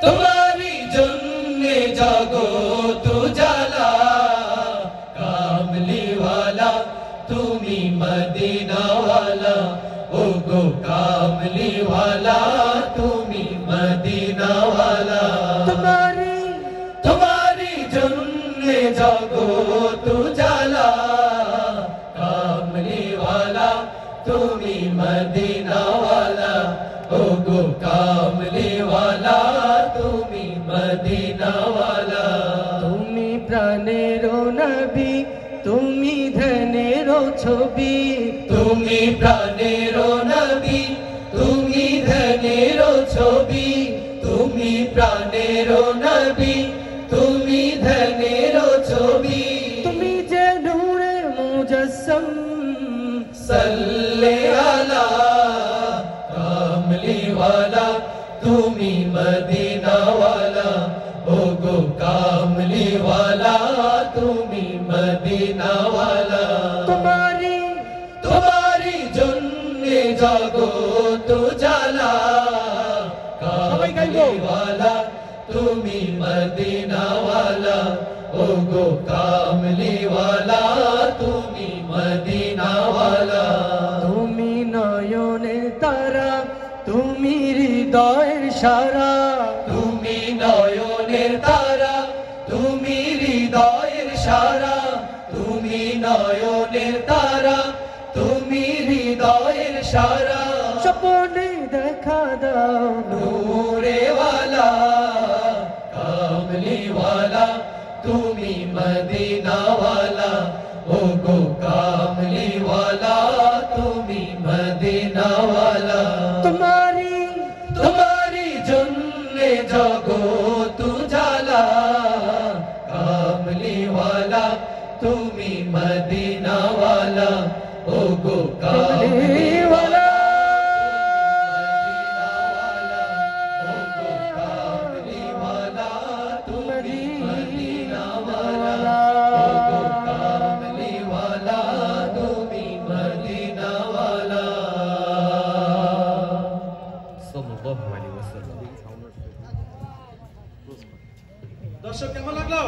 तुम्हारी जन्ने जगत उजाला कामली वाला तुमी मदीना वाला ओ गो कामली वाला तुमी मदीना वाला तुम्हारी जन्ने जगत उजाला कामली वाला तुमी मदीना वाला ओ गो कामली वाला तुमी मदीना वाला তুমি প্রাণেরো নবী তুমি ধনেরো ছবি তুমি প্রাণেরো নবী তুমি ধনেরো ছবি তুমি প্রাণেরো নবী তুমি ধনেরো ছবি তুমি যে নূরে মুজস্সম सल्ले अला कामली वाला तुमी मदीना वाला ओ गो कामली वाला तुमी मदीना वाला तुम्हारी जन्ने जगत उजाला कामली वाला तुमी मदीना वाला ओ गो कामली वाला तुमी मदीना वाला তুমি নয়নের তারা তুমি হৃদয়ের সারা তুমি নয়নের তারা তুমি হৃদয়ের সারা তুমি নয়নের তারা তুমি হৃদয়ের সারা স্বপ্নে দেখা দাও নূরে वाला कामली वाला तुमी मदीना वाला ओ गो कामली वाला तुमी मदीना वाला तुम्हारी जन्ने जगत उजाला कामली वाला तुमी मदीना वाला ओ गो कामली वाला দর্শক কেমন লাগলো?